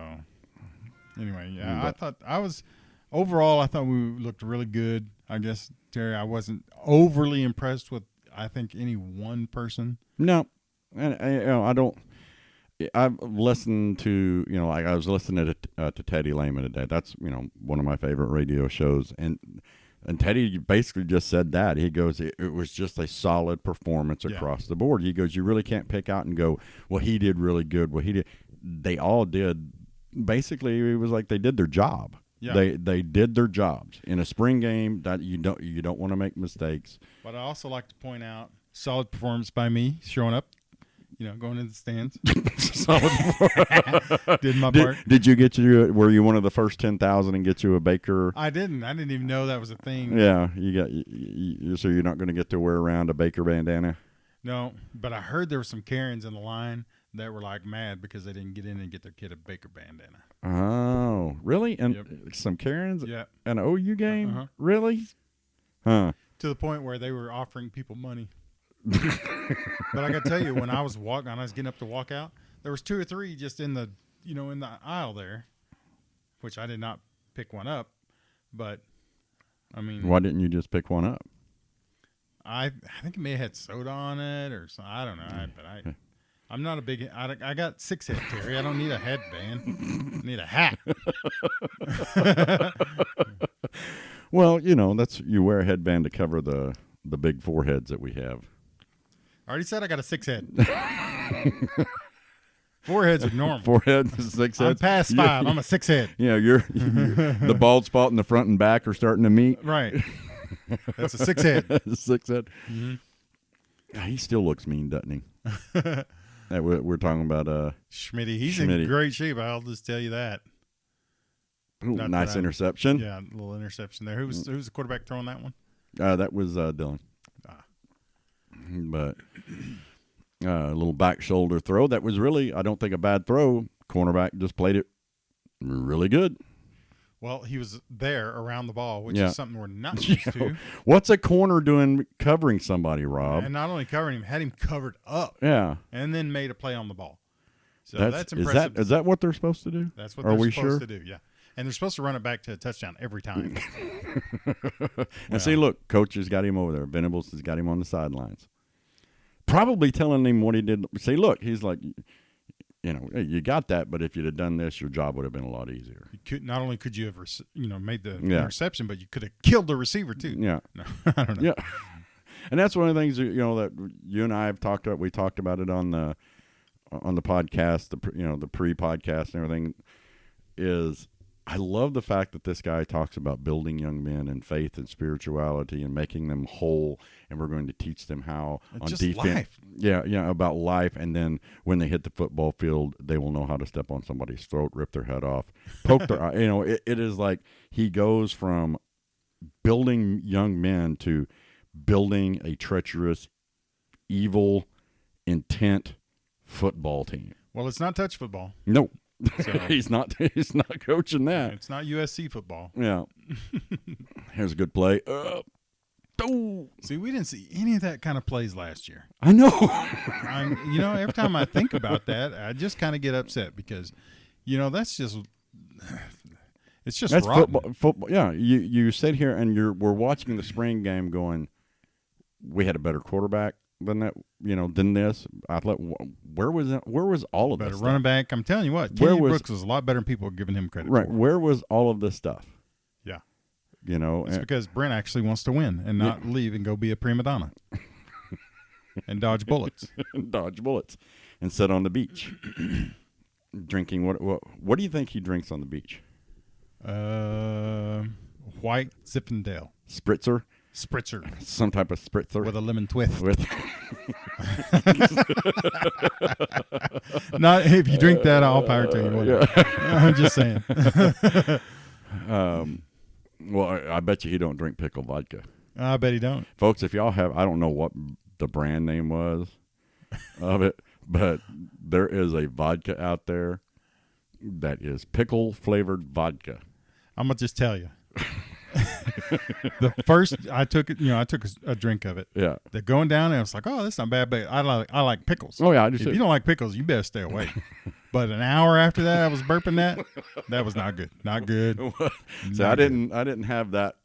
anyway, I thought we looked really good. I guess, Terry, I wasn't overly impressed with I think any one person. No, and I don't. I've listened to like I was listening to Teddy Lehman today. That's one of my favorite radio shows, and Teddy basically just said that. He goes, it was just a solid performance across the board. He goes, you really can't pick out and go, well, he did really good. Well, he did. They all did. Basically, it was like they did their job. Yeah. They did their jobs in a spring game. That you don't want to make mistakes. But I also like to point out solid performance by me showing up. Going in the stands. Did my part. Did you were you one of the first 10,000 and get you a Baker? I didn't even know that was a thing. Yeah, so you're not going to get to wear around a Baker bandana? No, but I heard there were some Karens in the line that were like mad because they didn't get in and get their kid a Baker bandana. Oh, really? And some Karens? Yeah. An OU game? Really? Huh. To the point where they were offering people money. But I got to tell you, when I was getting up to walk out, there was 2 or 3 just in the aisle there, which I did not pick one up. But I mean, why didn't you just pick one up? I think it may have had soda on it or something. I don't know. I'm not a big. I got 6 head, Terry. I don't need a headband. I need a hat. Well, you wear a headband to cover the big foreheads that we have. I already said I got a 6 head. 4 heads are normal. 4 heads, 6 heads. I'm past 5. I'm a 6 head. Yeah, you're the bald spot in the front and back are starting to meet. Right. That's a 6 head. 6 head. Mm-hmm. He still looks mean, doesn't he? We're talking about Schmitty. He's in great shape. I'll just tell you that. Ooh, nice interception. Yeah, a little interception there. Who's the quarterback throwing that one? That was Dylan. But a little back shoulder throw. That was really, I don't think, a bad throw. Cornerback just played it really good. Well, he was there around the ball, which is something we're not used to. What's a corner doing covering somebody, Rob? And not only covering him, had him covered up. Yeah. And then made a play on the ball. So that's impressive. Is that what they're supposed to do? That's what they're supposed to do, yeah. And they're supposed to run it back to a touchdown every time. And see, look, coach has got him over there. Venables has got him on the sidelines. Probably telling him what he did. See, look, he's like, hey, you got that, but if you'd have done this, your job would have been a lot easier. Not only could you have, made the interception, but you could have killed the receiver too. Yeah. No, I don't know. Yeah. And that's one of the things, that you and I have talked about. We talked about it on the podcast, the pre-podcast and everything, is I love the fact that this guy talks about building young men in faith and spirituality and making them whole, and we're going to teach them how on defense. Life. Yeah, about life, and then when they hit the football field, they will know how to step on somebody's throat, rip their head off, poke their eye. It is like he goes from building young men to building a treacherous, evil, intent football team. Well, it's not touch football. No. So, he's not coaching that. It's not USC football. Yeah. Here's a good play. See, we didn't see any of that kind of plays last year. I know. Every time I think about that, I just kind of get upset because, that's just it's just that's rotten. Football. Yeah, you sit here and we're watching the spring game going, we had a better quarterback than that, than this. I thought, where was all of this? Better running back. I'm telling you what, Kenny Brooks was a lot better than people were giving him credit for. Where was all of this stuff? Yeah. It's because Brent actually wants to win and not leave and go be a prima donna and dodge bullets. And sit on the beach drinking. What do you think he drinks on the beach? White Zinfandel. Spritzer. Some type of spritzer with a lemon twist. Not if you drink that, all power to you. Yeah. I'm just saying. Well, I bet you he don't drink Pickle Vodka. I bet he don't. Folks, if y'all have, I don't know what the brand name was of it, But there is a vodka out there that is pickle flavored vodka. I'm gonna just tell you. The first I took a drink of it. Yeah. They're going down, and I was like, "Oh, that's not bad." But I like pickles. Oh yeah, I if you don't like pickles, you better stay away. But an hour after that, I was burping that. That was not good. Not good. So I didn't have that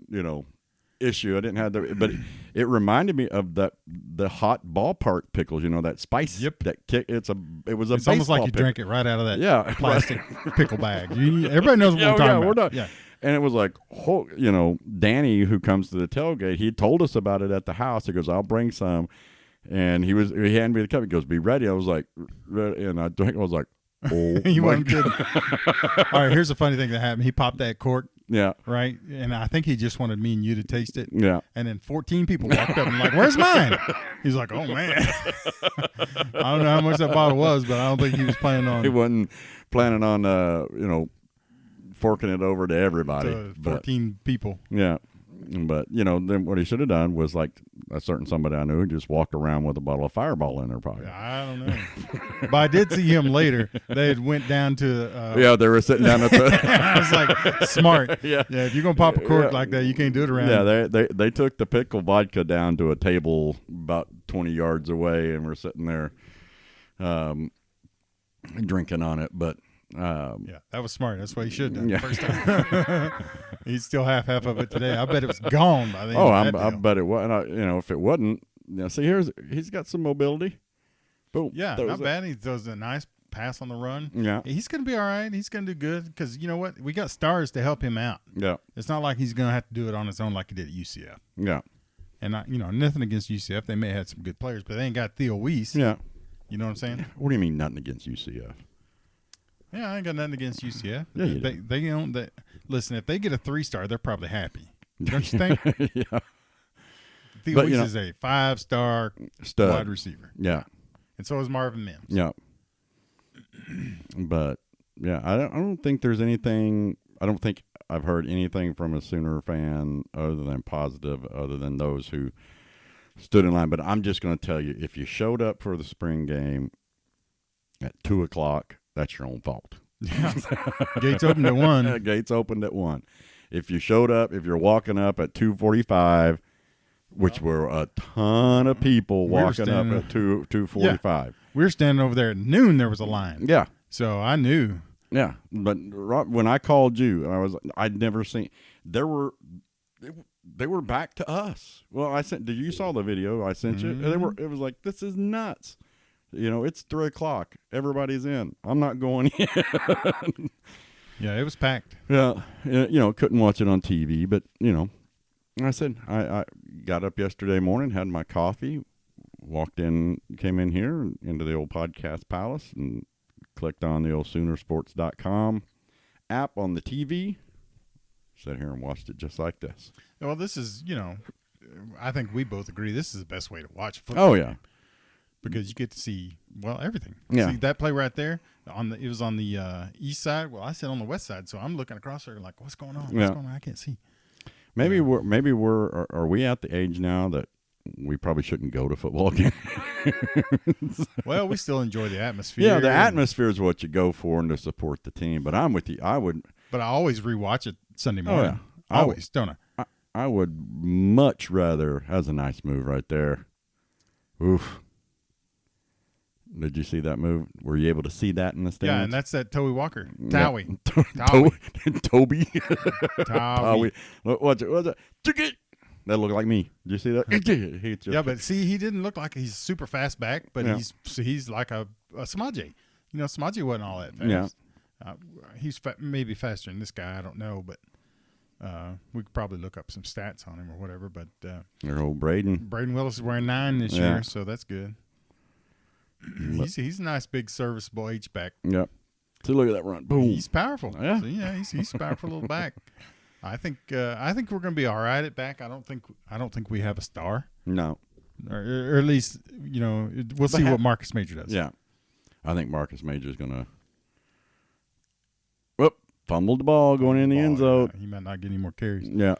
issue. I didn't have that, but it reminded me of the hot ballpark pickles. That spice. Yep. That kick. It's almost like you drank it right out of that plastic pickle bag. Everybody knows what we're talking about. Yeah. And it was like, Danny, who comes to the tailgate, he told us about it at the house. He goes, "I'll bring some," and he handed me the cup. He goes, "Be ready." I was like, ready. And I drank. I was like, "Oh, you my weren't kidding." All right, here's a funny thing that happened. He popped that cork. Yeah. Right? And I think he just wanted me and you to taste it. Yeah. And then 14 people walked up and like, "Where's mine?" He's like, "Oh, man." I don't know how much that bottle was, but I don't think he was planning on. He wasn't planning on, forking it over to everybody. 14 people. Yeah. But, then what he should have done was like a certain somebody I knew who just walked around with a bottle of Fireball in their pocket. I don't know. But I did see him later. They had went down to... they were sitting down at the... I was like, smart. Yeah, if you're going to pop a cork like that, you can't do it around. Yeah, they took the pickle vodka down to a table about 20 yards away, and we're sitting there drinking on it, but... that was smart. That's what he should have done the first time. He's still half of it today. I bet it was gone by then. I bet it was. If it wasn't, see, he's got some mobility. Boom. Yeah, not bad. He does a nice pass on the run. Yeah. He's going to be all right. He's going to do good because you know what? We got stars to help him out. Yeah. It's not like he's going to have to do it on his own like he did at UCF. Yeah. And, nothing against UCF. They may have had some good players, but they ain't got Theo Weiss. Yeah. You know what I'm saying? What do you mean nothing against UCF? Yeah, I ain't got nothing against UCF. Yeah, they own that. Listen, if they get a 3-star, they're probably happy. Don't you think? Yeah. Theo Weiss is a 5-star stud wide receiver. Yeah. And so is Marvin Mims. Yeah. But yeah, I don't think there's anything. I don't think I've heard anything from a Sooner fan other than positive, other than those who stood in line. But I'm just going to tell you, if you showed up for the spring game at 2:00. That's your own fault. Yeah. Gates opened at 1. Gates opened at 1. If you showed up, if you're walking up at 2:45, which were a ton of people walking up at 2:45. Yeah. We were standing over there at noon. There was a line. Yeah. So I knew. Yeah, but when I called you, I'd never seen. They were back to us. Well, did you saw the video I sent you? It was like, this is nuts. It's 3:00. Everybody's in. I'm not going in. Yeah, it was packed. Yeah, couldn't watch it on TV, but I said I got up yesterday morning, had my coffee, came in here into the old podcast palace, and clicked on the old Soonersports.com app on the TV. Sat here and watched it just like this. Well, this is I think we both agree this is the best way to watch football. Oh yeah. Because you get to see everything. Yeah. See that play right there it was on the east side. Well, I sit on the west side, so I'm looking across there like, what's going on? What's going on? I can't see. Maybe are we at the age now that we probably shouldn't go to football games? Well, we still enjoy the atmosphere. Yeah, the atmosphere is what you go for and to support the team. But I'm with you. But I always rewatch it Sunday morning. Oh, yeah. Always, don't I? I would much rather. That's a nice move right there. Oof. Did you see that move? Were you able to see that in the stands? Yeah, and that's that Towie Walker. Towie. Towie. Towie. What's it? That looked like me. Did you see that? Yeah, but see, he didn't look like he's super fast back, but he's like a Samaje. Samaje wasn't all that fast. Yeah. He's maybe faster than this guy. I don't know, but we could probably look up some stats on him or whatever. But your old Braden Willis is wearing 9 this year, so that's good. He's a nice big serviceable H-back. Yep. So look at that run. Boom. He's powerful. Yeah. So, he's a powerful little back. I think we're going to be all right at back. I don't think we have a star. No. Or at least we'll see what Marcus Major does. Yeah. I think Marcus Major is going to. Whoop. fumbled the ball going in the end zone. He might not get any more carries. Yeah.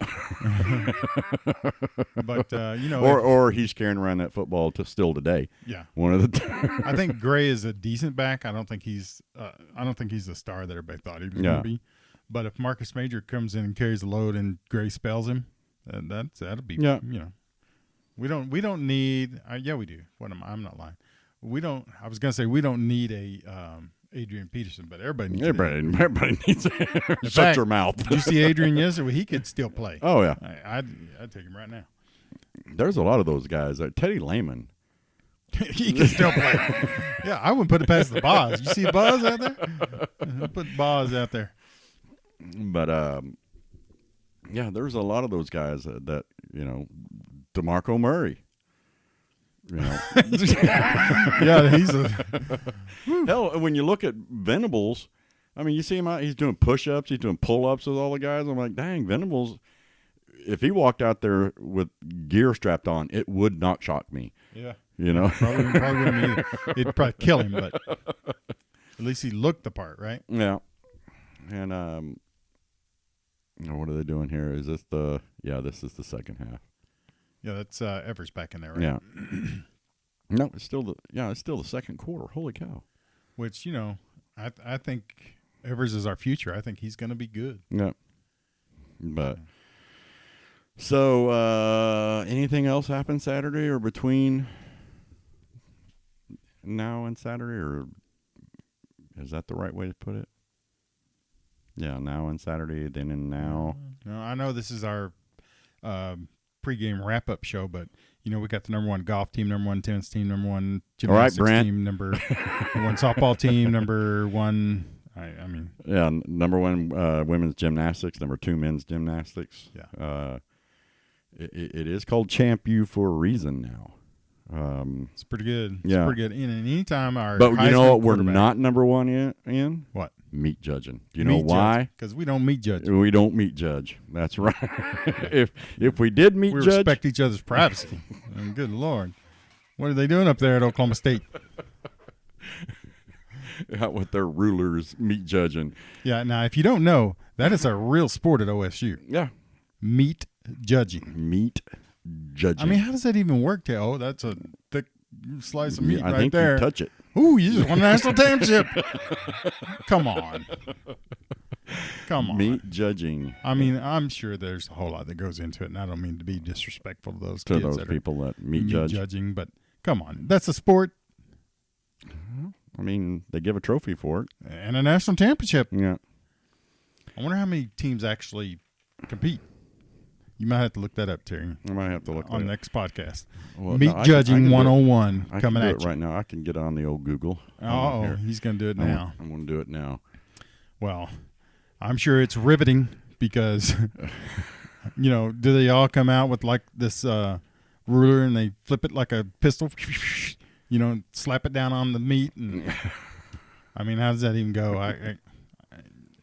But, or he's carrying around that football still today. Yeah. One of the I think Gray is a decent back. I don't think he's the star that everybody thought he was going to be. But if Marcus Major comes in and carries the load and Gray spells him, that'll be, we don't need, we do. I'm not lying. I was going to say we don't need a Adrian Peterson, but everybody needs everybody needs it. Shut fact, your mouth. Did you see Adrian yesterday? He could still play. Oh, yeah. I'd take him right now. There's a lot of those guys. Teddy Lehman. He can still play. Yeah, I wouldn't put it past the Boz. You see Boz out there? Put Boz out there. But, there's a lot of those guys that DeMarco Murray. Yeah, he's hell. When you look at Venables, I mean, you see him out. He's doing push-ups. He's doing pull-ups with all the guys. I'm like, dang, Venables. If he walked out there with gear strapped on, it would not shock me. Yeah, probably wouldn't either. It'd probably kill him, but at least he looked the part, right? Yeah. And what are they doing here? Is this the? Yeah, this is the second half. Yeah, that's Evers back in there, right? Yeah. No, it's still the second quarter. Holy cow! Which I think Evers is our future. I think he's going to be good. Yeah. But so anything else happen Saturday or between now and Saturday, or is that the right way to put it? Yeah, now and Saturday, then and now. No, I know this is our pregame wrap-up show, but we got the number one golf team, number one tennis team, number one gymnastics team, number one softball team, number one. Number one women's gymnastics, number two men's gymnastics. Yeah, it is called Champ U for a reason now. It's pretty good. It's pretty good. And anytime our but you know what we're not number one in what? Meat judging. Do you know why? Because we don't meat judge. We don't meat judge. That's right. if we did meat judge, we respect each other's privacy. And good Lord, what are they doing up there at Oklahoma State? Out with their rulers, meat judging. Yeah. Now, if you don't know, that is a real sport at OSU. Yeah. Meat judging. Meat judging. I mean, how does that even work? Oh, that's a thick slice of meat I right think there. You touch it. Ooh, you just won a national championship. Come on. Meat judging. I mean, I'm sure there's a whole lot that goes into it, and I don't mean to be disrespectful to those kids. To those people that meat judging, but come on. That's a sport. I mean, they give a trophy for it. And a national championship. Yeah. I wonder how many teams actually compete. You might have to look that up, Terry. I might have to look on the next podcast. Well, Meat Judging 101 coming at you right now. I can get on the old Google. He's going to do it now. I'm going to do it now. Well, I'm sure it's riveting because, do they all come out with like this ruler and they flip it like a pistol, slap it down on the meat? And I mean, how does that even go?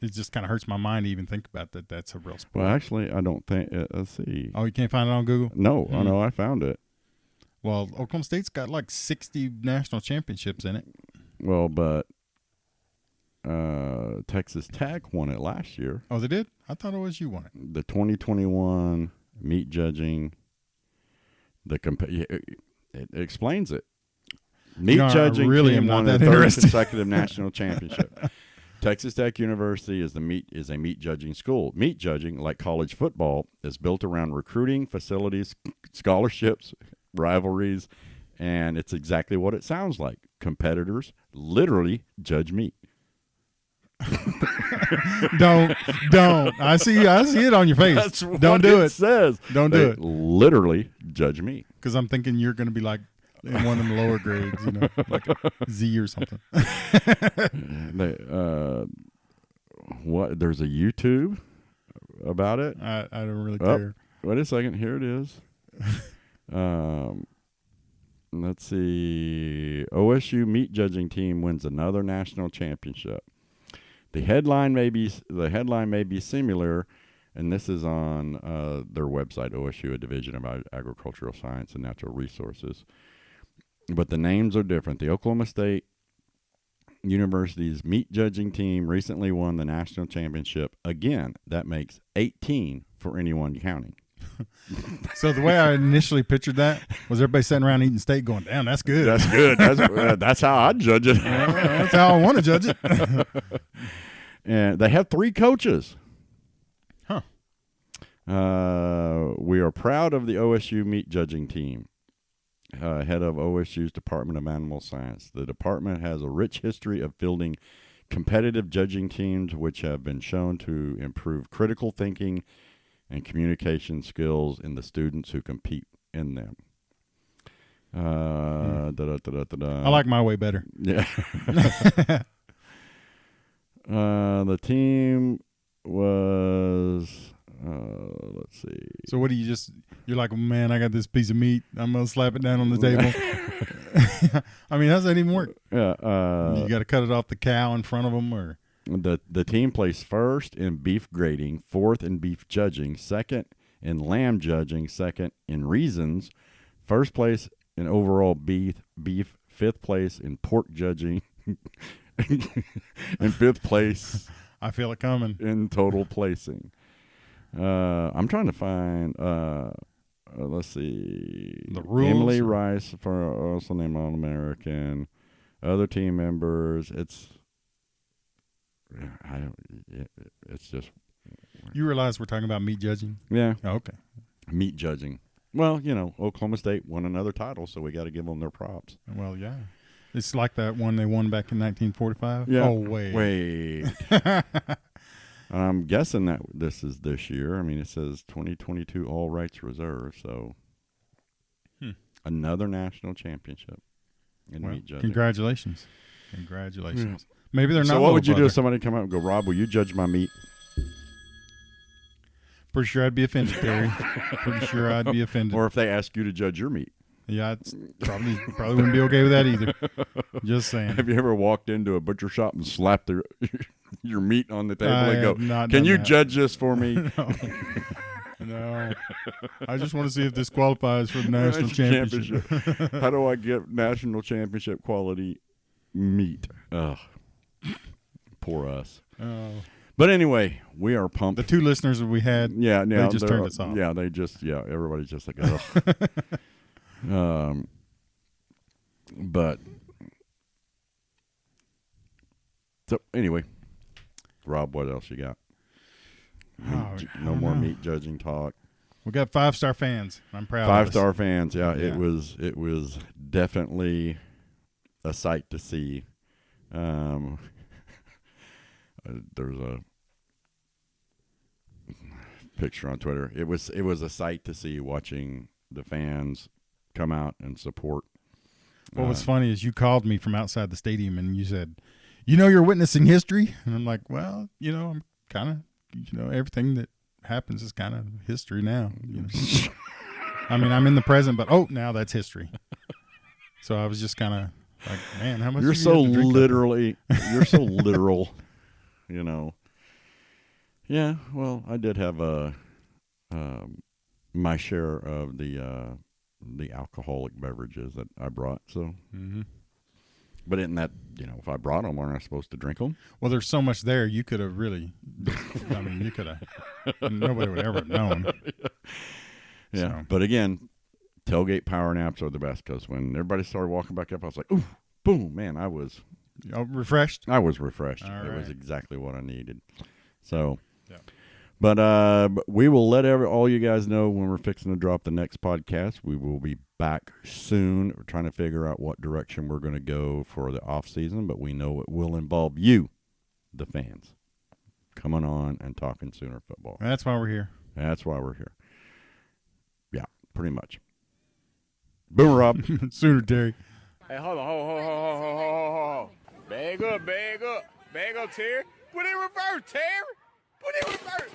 It just kind of hurts my mind to even think about that. That's a real sport. Well, actually, I don't think. Let's see. Oh, you can't find it on Google? No, I know. I found it. Well, Oklahoma State's got like 60 national championships in it. Well, but Texas Tech won it last year. Oh, they did? I thought OSU won it. The 2021 meat judging. It explains it. Meat judging really team won the third consecutive national championship. Texas Tech University is a meat judging school. Meat judging, like college football, is built around recruiting, facilities, scholarships, rivalries, and it's exactly what it sounds like. Competitors literally judge meat. Don't. I see it on your face. That's what don't do it. Says. Don't do it. Literally judge meat. Because I'm thinking you're going to be like in one of the lower grades, like a Z or something. There's a YouTube about it. I don't really care. Wait a second. Here it is. Let's see. OSU meat judging team wins another national championship. The headline may be similar, and this is on their website, OSU, a division of agricultural science and natural resources. But the names are different. The Oklahoma State University's meat judging team recently won the national championship. Again, that makes 18 for anyone counting. So the way I initially pictured that was everybody sitting around eating steak going, damn, that's good. That's good. That's how I judge it. That's how I want to judge it. And they have 3 coaches. Huh. We are proud of the OSU meat judging team. Head of OSU's Department of Animal Science. The department has a rich history of fielding competitive judging teams which have been shown to improve critical thinking and communication skills in the students who compete in them. I like my way better. Yeah. The team was, let's see. So what do you're like, man, I got this piece of meat. I'm going to slap it down on the table. I mean, how's that even work? You got to cut it off the cow in front of them, or? The team placed first in beef grading, fourth in beef judging, second in lamb judging, second in reasons, first place in overall beef, fifth place in pork judging, and fifth place. I feel it coming. In total placing. I'm trying to find. Let's see. The rules. Emily Rice, for also named All-American. Other team members. It's just. You realize we're talking about meat judging? Yeah. Oh, okay. Meat judging. Well, Oklahoma State won another title, so we got to give them their props. Well, yeah. It's like that one they won back in 1945. Yeah. Oh, wait. I'm guessing that this is this year. I mean, it says 2022 all rights reserved, so another national championship in meat judging. Congratulations. Yeah. Maybe they're not. So what would you do if somebody come out and go, Rob, will you judge my meat? Pretty sure I'd be offended, Terry. Pretty sure I'd be offended. Or if they ask you to judge your meat. Yeah, it's probably wouldn't be okay with that either. Just saying. Have you ever walked into a butcher shop and slapped your meat on the table and go, can you judge this for me? No. I just want to see if this qualifies for the national championship. How do I get national championship quality meat? Ugh. Poor us. Oh. But anyway, we are pumped. The 2 listeners that we had, they just turned us off. Yeah, everybody's just like, ugh. But so anyway, Rob, what else you got? No more meat judging talk. We got 5-star fans. I'm proud. 5-star fans. Yeah, it was definitely a sight to see. There's a picture on Twitter. It was a sight to see, watching the fans come out and support. What was funny is you called me from outside the stadium and you said, you're witnessing history. And I'm like, well, I'm kind of, everything that happens is kind of history now. I mean, I'm in the present, but now that's history. So I was just kind of like, man, how much? You're so literally, you're so literal, Yeah, well, I did have my share of the alcoholic beverages that I brought. So, but isn't that, if I brought them, aren't I supposed to drink them? Well, there's so much there. You could have really, you could have. Nobody would ever have known. Yeah, so. But again, tailgate power naps are the best, because when everybody started walking back up, I was like, ooh, boom, man, I was refreshed. I was refreshed. All it right. was exactly what I needed. So. Yeah. But we will let all you guys know when we're fixing to drop the next podcast. We will be back soon. We're trying to figure out what direction we're going to go for the off season, but we know it will involve you, the fans, coming on and talking Sooner football. That's why we're here. That's why we're here. Yeah, pretty much. Boom, Rob. Sooner, Terry. Hey, hold on, hold. Bag up, Terry. Put it in reverse, Terry. Put it in reverse.